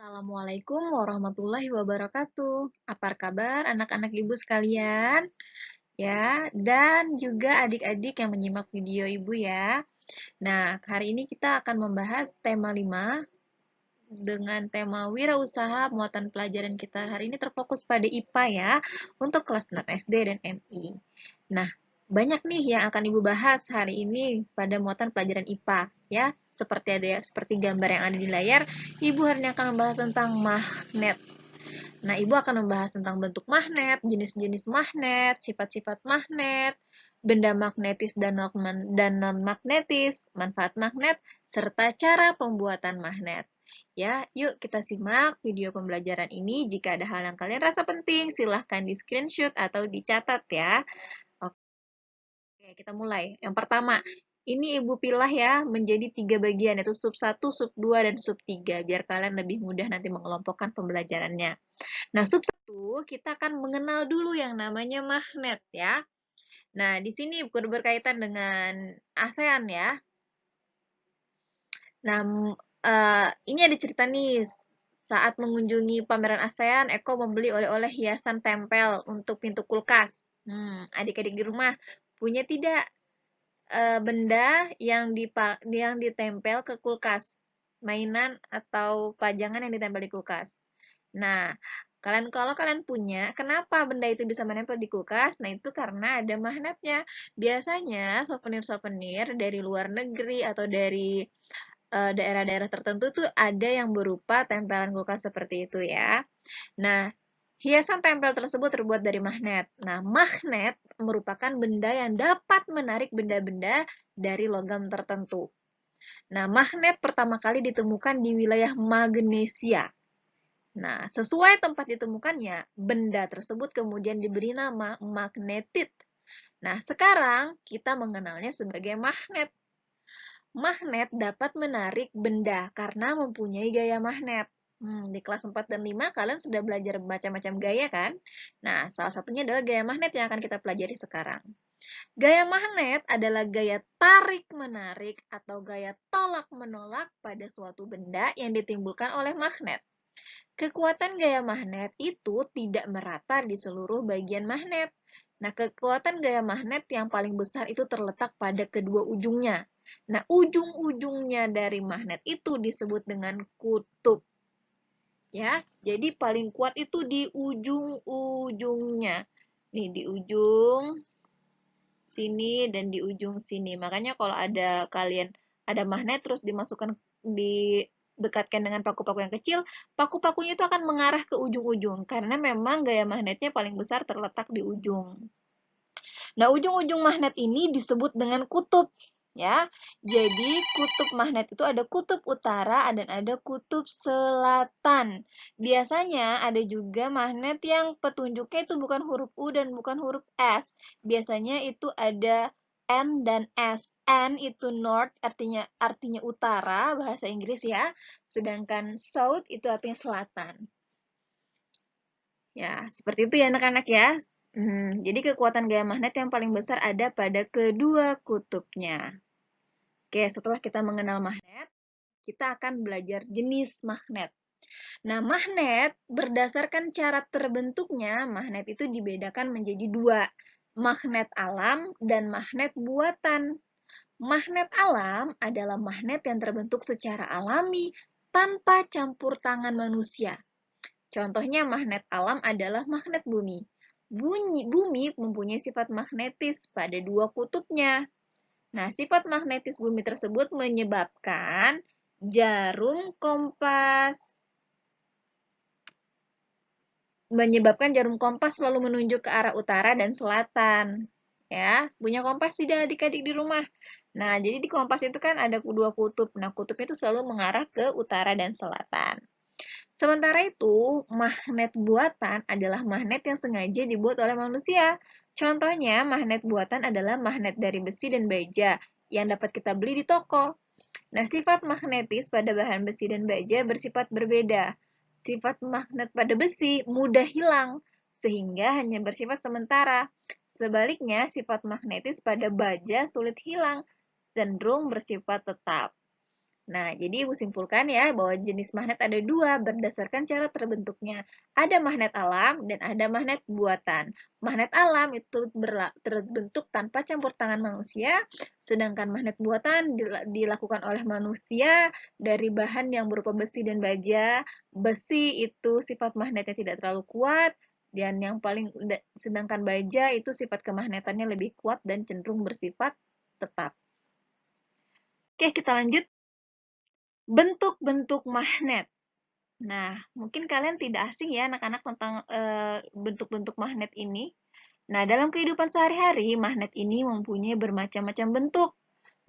Assalamualaikum warahmatullahi wabarakatuh. Apa kabar anak-anak ibu sekalian? Ya, dan juga adik-adik yang menyimak video ibu ya. Nah, hari ini kita akan membahas tema 5 dengan tema wirausaha muatan pelajaran kita. Hari ini terfokus pada IPA ya, untuk kelas 6 SD dan MI. Nah, banyak nih yang akan ibu bahas hari ini pada muatan pelajaran IPA ya. Seperti gambar yang ada di layar, ibu hari ini akan membahas tentang magnet. Nah, ibu akan membahas tentang bentuk magnet, jenis-jenis magnet, sifat-sifat magnet, benda magnetis dan non-magnetis, manfaat magnet, serta cara pembuatan magnet. Ya, yuk kita simak video pembelajaran ini. Jika ada hal yang kalian rasa penting, silahkan di screenshot atau dicatat ya. Oke, kita mulai. Yang pertama, ini ibu pilah ya menjadi 3 bagian, yaitu sub 1, sub 2, dan sub 3, biar kalian lebih mudah nanti mengelompokkan pembelajarannya. Nah, sub 1, kita akan mengenal dulu yang namanya magnet ya. Nah, di sini berkaitan dengan ASEAN ya. Nah, ini ada cerita nih. Saat mengunjungi pameran ASEAN, Eko membeli oleh-oleh hiasan tempel untuk pintu kulkas. Adik-adik di rumah punya tidak benda yang ditempel ke kulkas? Mainan atau pajangan yang ditempel di kulkas. Nah, kalau kalian punya, kenapa benda itu bisa menempel di kulkas? Nah, itu karena ada magnetnya. Biasanya souvenir-souvenir dari luar negeri atau dari daerah-daerah tertentu tuh ada yang berupa tempelan kulkas seperti itu ya. Nah, hiasan tempel tersebut terbuat dari magnet. Nah, magnet merupakan benda yang dapat menarik benda-benda dari logam tertentu. Nah, magnet pertama kali ditemukan di wilayah Magnesia. Nah, sesuai tempat ditemukannya, benda tersebut kemudian diberi nama magnetit. Nah, sekarang kita mengenalnya sebagai magnet. Magnet dapat menarik benda karena mempunyai gaya magnet. Di kelas 4 dan 5 kalian sudah belajar macam-macam gaya kan? Nah, salah satunya adalah gaya magnet yang akan kita pelajari sekarang. Gaya magnet adalah gaya tarik-menarik atau gaya tolak-menolak pada suatu benda yang ditimbulkan oleh magnet. Kekuatan gaya magnet itu tidak merata di seluruh bagian magnet. Nah, kekuatan gaya magnet yang paling besar itu terletak pada kedua ujungnya. Nah, ujung-ujungnya dari magnet itu disebut dengan kutub. Ya, jadi paling kuat itu di ujung-ujungnya. Nih, di ujung sini dan di ujung sini. Makanya kalau ada magnet terus didekatkan dengan paku-paku yang kecil, paku-pakunya itu akan mengarah ke ujung-ujung karena memang gaya magnetnya paling besar terletak di ujung. Nah, ujung-ujung magnet ini disebut dengan kutub ya. Jadi, kutub magnet itu ada kutub utara dan ada kutub selatan. Biasanya ada juga magnet yang petunjuknya itu bukan huruf U dan bukan huruf S. Biasanya itu ada N dan S. N itu north, artinya utara, bahasa Inggris ya. Sedangkan south itu artinya selatan. Ya, seperti itu ya anak-anak ya. Jadi kekuatan gaya magnet yang paling besar ada pada kedua kutubnya. Oke, setelah kita mengenal magnet, kita akan belajar jenis magnet. Nah, magnet berdasarkan cara terbentuknya, magnet itu dibedakan menjadi dua, magnet alam dan magnet buatan. Magnet alam adalah magnet yang terbentuk secara alami tanpa campur tangan manusia. Contohnya magnet alam adalah magnet bumi. Bumi mempunyai sifat magnetis pada dua kutubnya. Nah, sifat magnetis bumi tersebut menyebabkan jarum kompas selalu menunjuk ke arah utara dan selatan. Ya, punya kompas tidak adik-adik di rumah? Nah, jadi di kompas itu kan ada dua kutub. Nah, kutubnya itu selalu mengarah ke utara dan selatan. Sementara itu, magnet buatan adalah magnet yang sengaja dibuat oleh manusia. Contohnya, magnet buatan adalah magnet dari besi dan baja yang dapat kita beli di toko. Nah, sifat magnetis pada bahan besi dan baja bersifat berbeda. Sifat magnet pada besi mudah hilang, sehingga hanya bersifat sementara. Sebaliknya, sifat magnetis pada baja sulit hilang, cenderung bersifat tetap. Nah, jadi ibu simpulkan ya bahwa jenis magnet ada dua berdasarkan cara terbentuknya. Ada magnet alam dan ada magnet buatan. Magnet alam itu terbentuk tanpa campur tangan manusia, sedangkan magnet buatan dilakukan oleh manusia dari bahan yang berupa besi dan baja. Besi itu sifat magnetnya tidak terlalu kuat, dan sedangkan baja itu sifat kemagnetannya lebih kuat dan cenderung bersifat tetap. Oke, kita lanjut. Bentuk-bentuk magnet. Nah, mungkin kalian tidak asing ya anak-anak tentang bentuk-bentuk magnet ini. Nah, dalam kehidupan sehari-hari, magnet ini mempunyai bermacam-macam bentuk.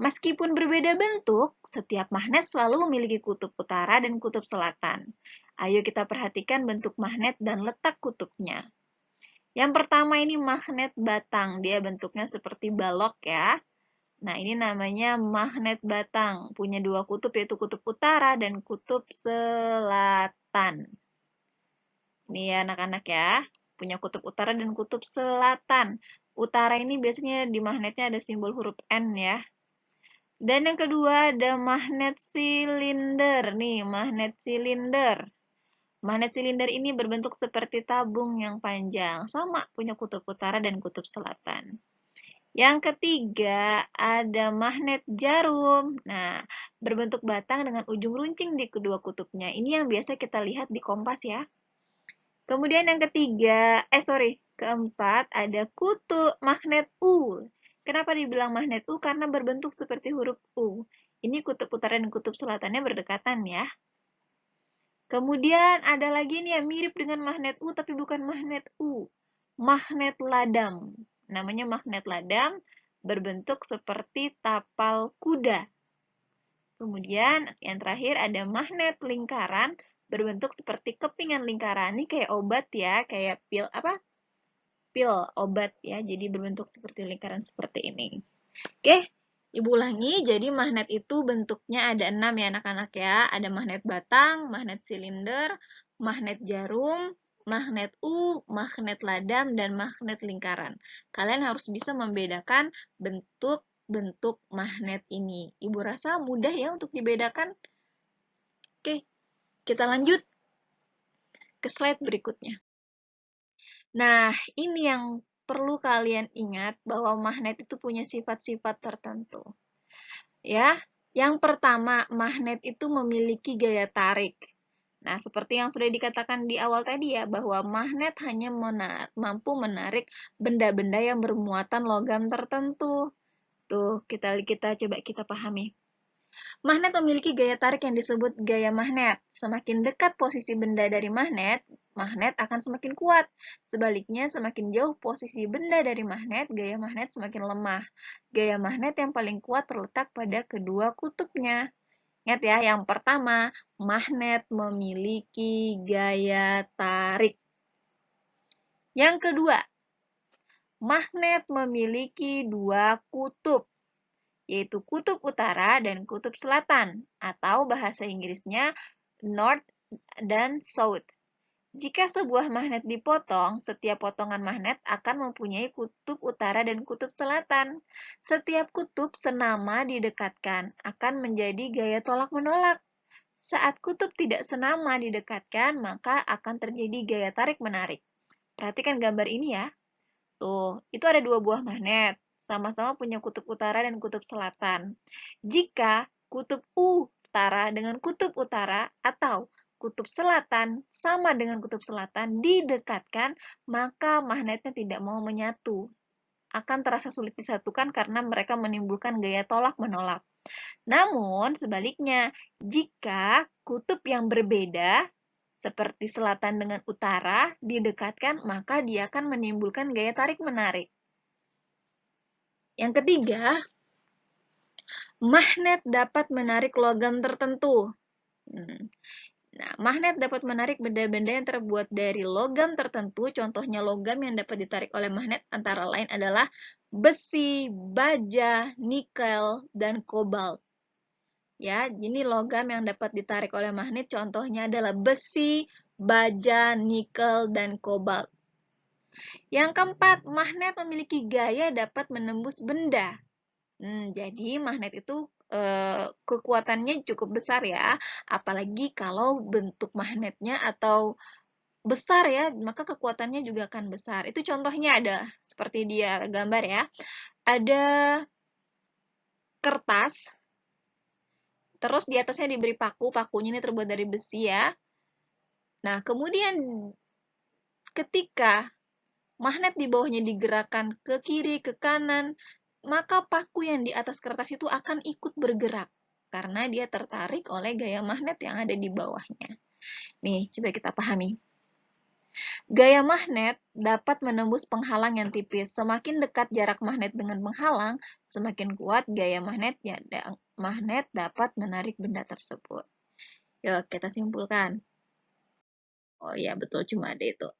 Meskipun berbeda bentuk, setiap magnet selalu memiliki kutub utara dan kutub selatan. Ayo kita perhatikan bentuk magnet dan letak kutubnya. Yang pertama ini magnet batang, dia bentuknya seperti balok ya. Nah, ini namanya magnet batang. Punya dua kutub, yaitu kutub utara dan kutub selatan. Ini ya anak-anak ya. Punya kutub utara dan kutub selatan. Utara ini biasanya di magnetnya ada simbol huruf N ya. Dan yang kedua ada magnet silinder. Nih, magnet silinder. Magnet silinder ini berbentuk seperti tabung yang panjang. Sama, punya kutub utara dan kutub selatan. Yang ketiga, ada magnet jarum. Nah, berbentuk batang dengan ujung runcing di kedua kutubnya. Ini yang biasa kita lihat di kompas ya. Kemudian yang keempat ada kutub magnet U. Kenapa dibilang magnet U? Karena berbentuk seperti huruf U. Ini kutub utara dan kutub selatannya berdekatan ya. Kemudian ada lagi nih yang mirip dengan magnet U tapi bukan magnet U. Magnet ladam. Namanya magnet ladam, berbentuk seperti tapal kuda. Kemudian yang terakhir ada magnet lingkaran, berbentuk seperti kepingan lingkaran. Ini kayak obat ya, kayak pil obat ya. Jadi berbentuk seperti lingkaran seperti ini. Oke, Ibu ulangi, jadi magnet itu bentuknya ada 6 ya anak-anak ya. Ada magnet batang, magnet silinder, magnet jarum, magnet U, magnet ladam, dan magnet lingkaran. Kalian harus bisa membedakan bentuk-bentuk magnet ini. Ibu rasa mudah ya untuk dibedakan. Oke, kita lanjut ke slide berikutnya. Nah, ini yang perlu kalian ingat bahwa magnet itu punya sifat-sifat tertentu. Ya, yang pertama, magnet itu memiliki gaya tarik. Nah, seperti yang sudah dikatakan di awal tadi ya, bahwa magnet hanya mampu menarik benda-benda yang bermuatan logam tertentu. Tuh, kita coba kita pahami. Magnet memiliki gaya tarik yang disebut gaya magnet. Semakin dekat posisi benda dari magnet, magnet akan semakin kuat. Sebaliknya, semakin jauh posisi benda dari magnet, gaya magnet semakin lemah. Gaya magnet yang paling kuat terletak pada kedua kutubnya. Ingat ya, yang pertama, magnet memiliki gaya tarik. Yang kedua, magnet memiliki dua kutub, yaitu kutub utara dan kutub selatan, atau bahasa Inggrisnya North dan South. Jika sebuah magnet dipotong, setiap potongan magnet akan mempunyai kutub utara dan kutub selatan. Setiap kutub senama didekatkan akan menjadi gaya tolak-menolak. Saat kutub tidak senama didekatkan, maka akan terjadi gaya tarik-menarik. Perhatikan gambar ini ya. Tuh, itu ada dua buah magnet. Sama-sama punya kutub utara dan kutub selatan. Jika kutub utara dengan kutub utara atau kutub selatan sama dengan kutub selatan didekatkan, maka magnetnya tidak mau menyatu. Akan terasa sulit disatukan karena mereka menimbulkan gaya tolak-menolak. Namun, sebaliknya, jika kutub yang berbeda, seperti selatan dengan utara, didekatkan, maka dia akan menimbulkan gaya tarik-menarik. Yang ketiga, magnet dapat menarik logam tertentu. Nah, magnet dapat menarik benda-benda yang terbuat dari logam tertentu. Contohnya logam yang dapat ditarik oleh magnet antara lain adalah besi, baja, nikel, dan kobalt. Ya, ini logam yang dapat ditarik oleh magnet contohnya adalah besi, baja, nikel, dan kobalt. Yang keempat, magnet memiliki gaya dapat menembus benda. Jadi magnet itu kekuatannya cukup besar ya. Apalagi kalau bentuk magnetnya atau besar ya, maka kekuatannya juga akan besar. Itu contohnya ada seperti dia gambar ya. Ada kertas, terus di atasnya diberi paku, pakunya ini terbuat dari besi ya. Nah, kemudian ketika magnet di bawahnya digerakkan ke kiri, ke kanan, maka paku yang di atas kertas itu akan ikut bergerak karena dia tertarik oleh gaya magnet yang ada di bawahnya. Nih, coba kita pahami. Gaya magnet dapat menembus penghalang yang tipis. Semakin dekat jarak magnet dengan penghalang, semakin kuat gaya magnet dapat menarik benda tersebut. Yuk, kita simpulkan. Oh iya, betul, cuma ada itu.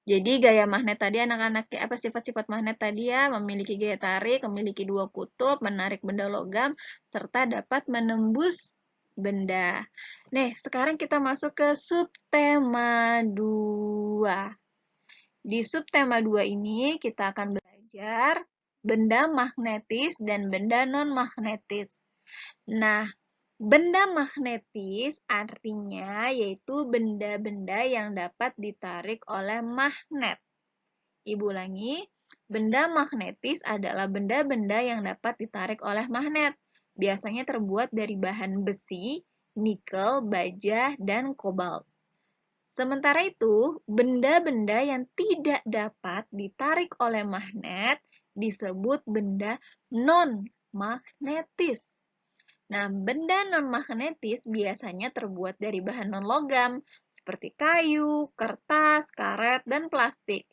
Jadi gaya magnet tadi anak-anak apa sifat-sifat magnet tadi ya memiliki gaya tarik, memiliki dua kutub, menarik benda logam serta dapat menembus benda. Nih, sekarang kita masuk ke subtema 2. Di subtema 2 ini kita akan belajar benda magnetis dan benda non-magnetis. Nah, benda magnetis artinya yaitu benda-benda yang dapat ditarik oleh magnet. Ibu ulangi, benda magnetis adalah benda-benda yang dapat ditarik oleh magnet. Biasanya terbuat dari bahan besi, nikel, baja, dan kobalt. Sementara itu, benda-benda yang tidak dapat ditarik oleh magnet disebut benda non-magnetis. Nah, benda non-magnetis biasanya terbuat dari bahan non-logam, seperti kayu, kertas, karet, dan plastik.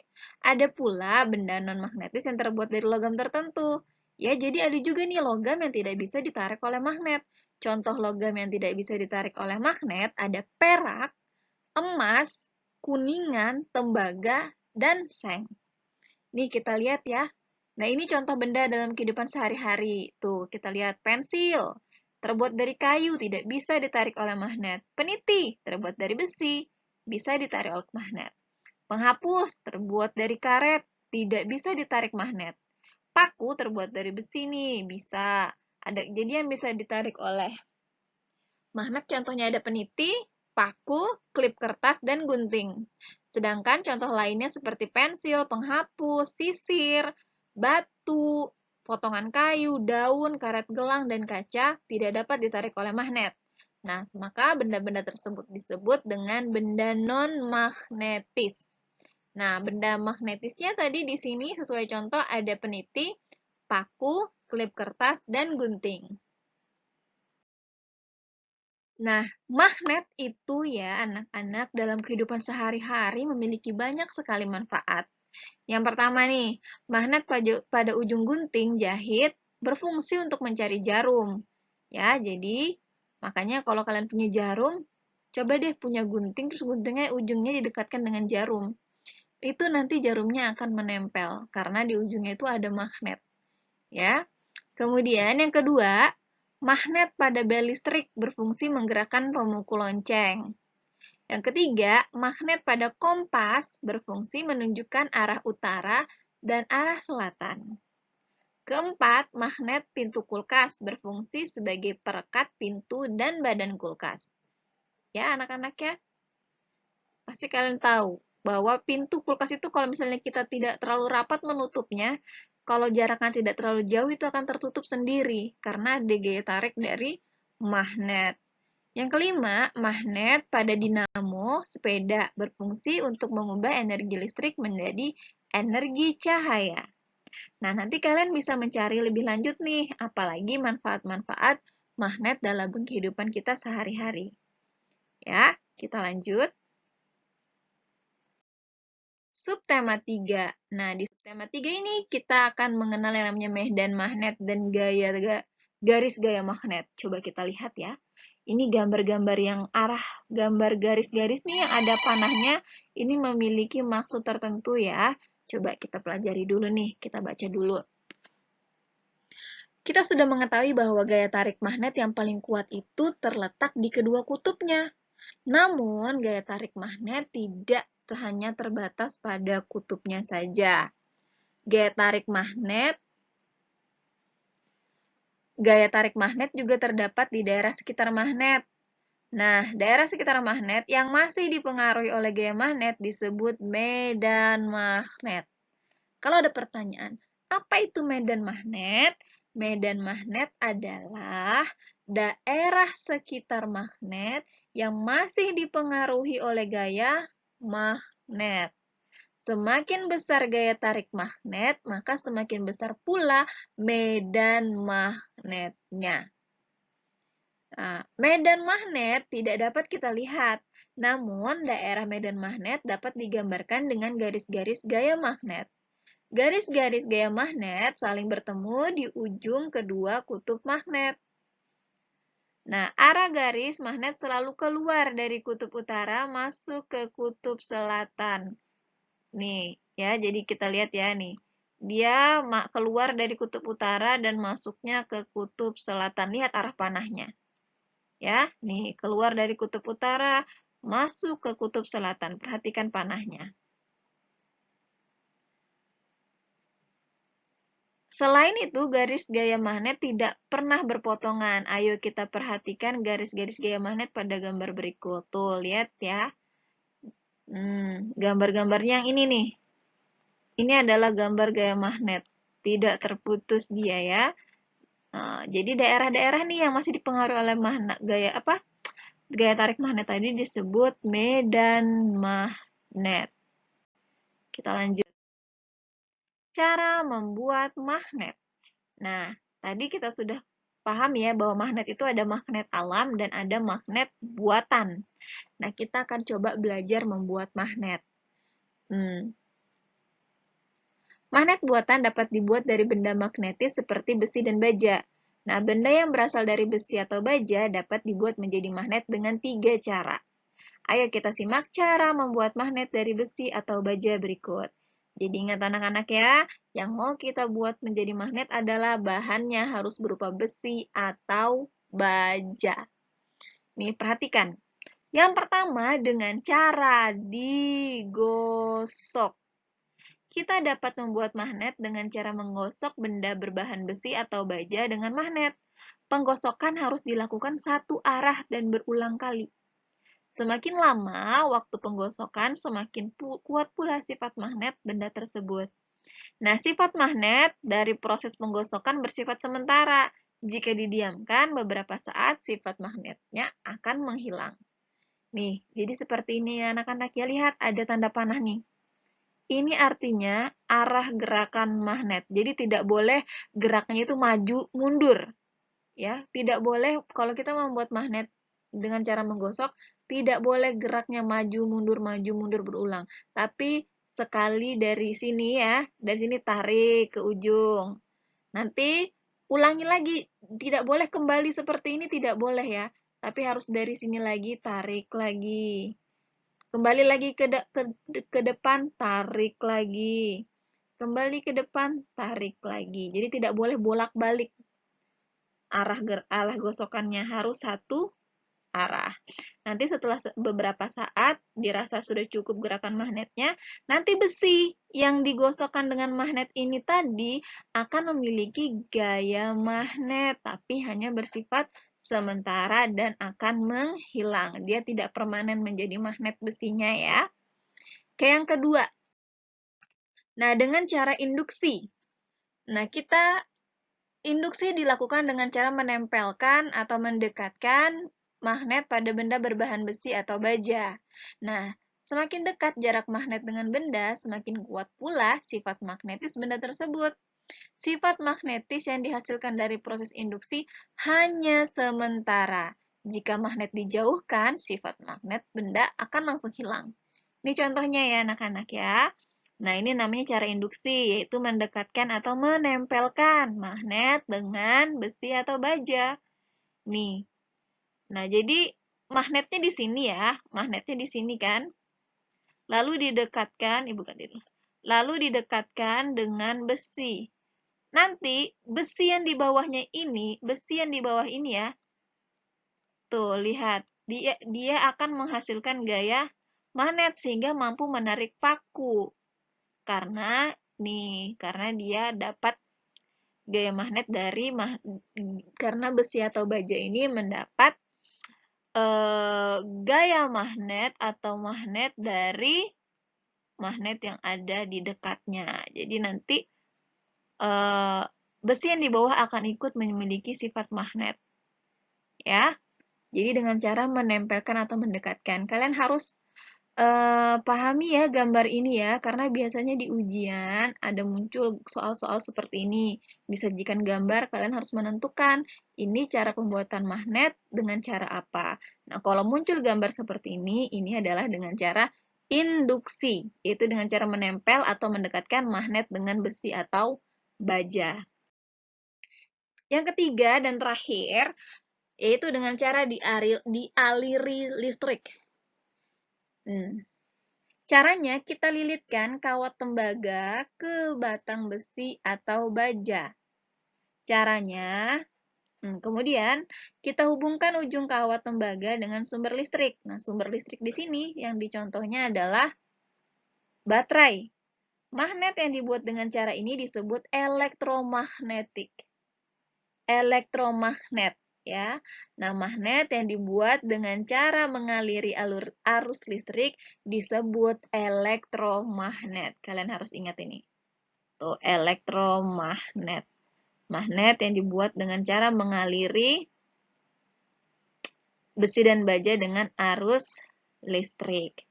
Ada pula benda non-magnetis yang terbuat dari logam tertentu. Ya, jadi ada juga nih logam yang tidak bisa ditarik oleh magnet. Contoh logam yang tidak bisa ditarik oleh magnet ada perak, emas, kuningan, tembaga, dan seng. Nih, kita lihat ya. Nah, ini contoh benda dalam kehidupan sehari-hari. Tuh, kita lihat pensil. Terbuat dari kayu, tidak bisa ditarik oleh magnet. Peniti, terbuat dari besi, bisa ditarik oleh magnet. Penghapus, terbuat dari karet, tidak bisa ditarik magnet. Paku terbuat dari besi nih, bisa. Jadi yang bisa ditarik oleh magnet contohnya ada peniti, paku, klip kertas, dan gunting. Sedangkan contoh lainnya seperti pensil, penghapus, sisir, batu, potongan kayu, daun, karet gelang, dan kaca tidak dapat ditarik oleh magnet. Nah, maka benda-benda tersebut disebut dengan benda non-magnetis. Nah, benda magnetisnya tadi di sini sesuai contoh ada peniti, paku, klip kertas, dan gunting. Nah, magnet itu ya anak-anak dalam kehidupan sehari-hari memiliki banyak sekali manfaat. Yang pertama nih, magnet pada ujung gunting jahit berfungsi untuk mencari jarum. Ya, jadi makanya kalau kalian punya jarum, coba deh punya gunting terus guntingnya ujungnya didekatkan dengan jarum. Itu nanti jarumnya akan menempel karena di ujungnya itu ada magnet. Ya. Kemudian yang kedua, magnet pada bel listrik berfungsi menggerakkan pemukul lonceng. Yang ketiga, magnet pada kompas berfungsi menunjukkan arah utara dan arah selatan. Keempat, magnet pintu kulkas berfungsi sebagai perekat pintu dan badan kulkas. Ya, anak-anak ya, pasti kalian tahu bahwa pintu kulkas itu kalau misalnya kita tidak terlalu rapat menutupnya, kalau jaraknya tidak terlalu jauh itu akan tertutup sendiri karena ada gaya tarik dari magnet. Yang kelima, magnet pada dinamo sepeda berfungsi untuk mengubah energi listrik menjadi energi cahaya. Nah, nanti kalian bisa mencari lebih lanjut nih, apalagi manfaat-manfaat magnet dalam kehidupan kita sehari-hari. Ya, kita lanjut. Subtema 3. Nah, di subtema 3 ini kita akan mengenal yang namanya medan magnet dan garis gaya magnet. Coba kita lihat ya. Ini gambar-gambar yang arah gambar garis-garis nih yang ada panahnya ini memiliki maksud tertentu ya. Coba kita pelajari dulu nih, kita baca dulu. Kita sudah mengetahui bahwa gaya tarik magnet yang paling kuat itu terletak di kedua kutubnya. Namun, gaya tarik magnet tidak hanya terbatas pada kutubnya saja. Gaya tarik magnet Gaya tarik magnet juga terdapat di daerah sekitar magnet. Nah, daerah sekitar magnet yang masih dipengaruhi oleh gaya magnet disebut medan magnet. Kalau ada pertanyaan, apa itu medan magnet? Medan magnet adalah daerah sekitar magnet yang masih dipengaruhi oleh gaya magnet. Semakin besar gaya tarik magnet, maka semakin besar pula medan magnetnya. Nah, medan magnet tidak dapat kita lihat, namun daerah medan magnet dapat digambarkan dengan garis-garis gaya magnet. Garis-garis gaya magnet saling bertemu di ujung kedua kutub magnet. Nah, arah garis magnet selalu keluar dari kutub utara masuk ke kutub selatan. Nih, ya, jadi kita lihat ya nih. Dia keluar dari kutub utara dan masuknya ke kutub selatan. Lihat arah panahnya. Ya, nih keluar dari kutub utara, masuk ke kutub selatan. Perhatikan panahnya. Selain itu, garis gaya magnet tidak pernah berpotongan. Ayo kita perhatikan garis-garis gaya magnet pada gambar berikut. Tuh, lihat ya. Gambar-gambarnya yang ini nih. Ini adalah gambar gaya magnet. Tidak terputus dia ya. Jadi daerah-daerah nih yang masih dipengaruhi oleh gaya apa? Gaya tarik magnet tadi disebut medan magnet. Kita lanjut. Cara membuat magnet. Nah, tadi kita sudah paham ya bahwa magnet itu ada magnet alam dan ada magnet buatan. Nah, kita akan coba belajar membuat magnet. Magnet buatan dapat dibuat dari benda magnetis seperti besi dan baja. Nah, benda yang berasal dari besi atau baja dapat dibuat menjadi magnet dengan 3 cara. Ayo kita simak cara membuat magnet dari besi atau baja berikut. Jadi ingat anak-anak ya, yang mau kita buat menjadi magnet adalah bahannya harus berupa besi atau baja. Nih, perhatikan. Yang pertama dengan cara digosok. Kita dapat membuat magnet dengan cara menggosok benda berbahan besi atau baja dengan magnet. Penggosokan harus dilakukan satu arah dan berulang kali. Semakin lama waktu penggosokan, semakin kuat pula sifat magnet benda tersebut. Nah, sifat magnet dari proses penggosokan bersifat sementara. Jika didiamkan beberapa saat, sifat magnetnya akan menghilang. Nih, jadi seperti ini ya anak-anak ya, lihat ada tanda panah nih. Ini artinya arah gerakan magnet. Jadi tidak boleh geraknya itu maju mundur. Ya, tidak boleh kalau kita membuat magnet dengan cara menggosok, tidak boleh geraknya maju mundur berulang. Tapi sekali dari sini ya, dari sini tarik ke ujung. Nanti ulangi lagi, tidak boleh kembali seperti ini, tidak boleh ya. Tapi harus dari sini lagi, tarik lagi. Kembali lagi ke depan, tarik lagi. Kembali ke depan, tarik lagi. Jadi tidak boleh bolak-balik. Arah gosokannya harus satu arah. Nanti setelah beberapa saat dirasa sudah cukup gerakan magnetnya, nanti besi yang digosokkan dengan magnet ini tadi akan memiliki gaya magnet, tapi hanya bersifat sementara dan akan menghilang. Dia tidak permanen menjadi magnet besinya ya. Oke, yang kedua. Nah, dengan cara induksi. Nah, induksi dilakukan dengan cara menempelkan atau mendekatkan magnet pada benda berbahan besi atau baja. Nah, semakin dekat jarak magnet dengan benda, semakin kuat pula sifat magnetis benda tersebut. Sifat magnetis yang dihasilkan dari proses induksi hanya sementara. Jika magnet dijauhkan, sifat magnet benda akan langsung hilang. Ini contohnya ya anak-anak ya. Nah, ini namanya cara induksi, yaitu mendekatkan atau menempelkan magnet dengan besi atau baja. Nih. Nah, jadi magnetnya di sini ya. Magnetnya di sini kan. Lalu didekatkan, Lalu didekatkan dengan besi. Nanti besi yang di bawahnya ini, besi yang di bawah ini ya. Tuh, lihat. Dia akan menghasilkan gaya magnet sehingga mampu menarik paku. Karena dia dapat gaya magnet dari karena besi atau baja ini mendapat gaya magnet atau magnet dari magnet yang ada di dekatnya. Jadi nanti besi yang di bawah akan ikut memiliki sifat magnet, ya. Jadi dengan cara menempelkan atau mendekatkan. Kalian harus pahami ya gambar ini ya, karena biasanya di ujian ada muncul soal-soal seperti ini. Disajikan gambar, kalian harus menentukan ini cara pembuatan magnet dengan cara apa. Nah, kalau muncul gambar seperti ini adalah dengan cara induksi, yaitu dengan cara menempel atau mendekatkan magnet dengan besi atau baja. Yang ketiga dan terakhir, yaitu dengan cara dialiri listrik. Caranya, kita lilitkan kawat tembaga ke batang besi atau baja. Caranya, kemudian kita hubungkan ujung kawat tembaga dengan sumber listrik. Nah, sumber listrik di sini yang dicontohnya adalah baterai. Magnet yang dibuat dengan cara ini disebut elektromagnetik. Elektromagnet, ya. Nah, magnet yang dibuat dengan cara mengaliri arus listrik disebut elektromagnet. Kalian harus ingat ini. Tuh, elektromagnet. Magnet yang dibuat dengan cara mengaliri besi dan baja dengan arus listrik.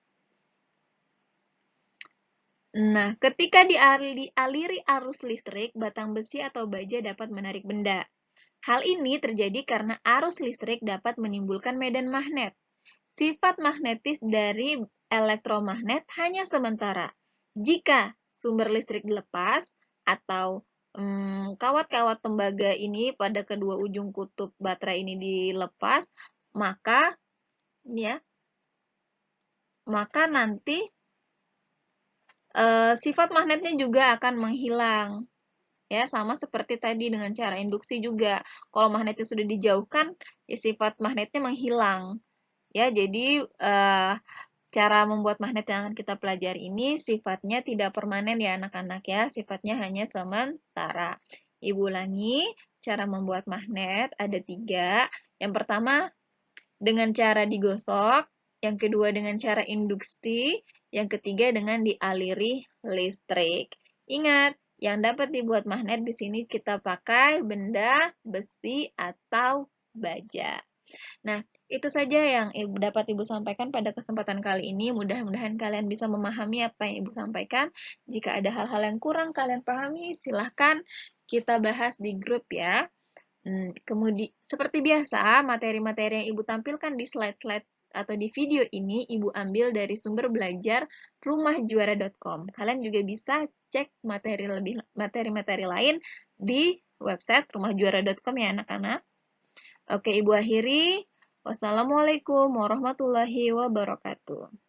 Nah, ketika dialiri arus listrik, batang besi atau baja dapat menarik benda. Hal ini terjadi karena arus listrik dapat menimbulkan medan magnet. Sifat magnetis dari elektromagnet hanya sementara. Jika sumber listrik dilepas atau kawat-kawat tembaga ini pada kedua ujung kutub baterai ini dilepas, maka nanti sifat magnetnya juga akan menghilang. Ya, sama seperti tadi dengan cara induksi juga. Kalau magnetnya sudah dijauhkan, ya sifat magnetnya menghilang. Ya, jadi cara membuat magnet yang akan kita pelajari ini sifatnya tidak permanen ya anak-anak ya, sifatnya hanya sementara. Ibu ulangi, cara membuat magnet ada 3. Yang pertama, dengan cara digosok. Yang kedua, dengan cara induksi. Yang ketiga, dengan dialiri listrik. Ingat, yang dapat dibuat magnet di sini kita pakai benda, besi, atau baja. Nah, itu saja yang dapat Ibu sampaikan pada kesempatan kali ini. Mudah-mudahan kalian bisa memahami apa yang Ibu sampaikan. Jika ada hal-hal yang kurang kalian pahami, silahkan kita bahas di grup ya. Kemudian, seperti biasa, materi-materi yang Ibu tampilkan di slide-slide atau di video ini Ibu ambil dari sumber belajar rumahjuara.com. Kalian juga bisa cek materi-materi lain di website rumahjuara.com ya anak-anak. Oke, Ibu akhiri. Wassalamualaikum warahmatullahi wabarakatuh.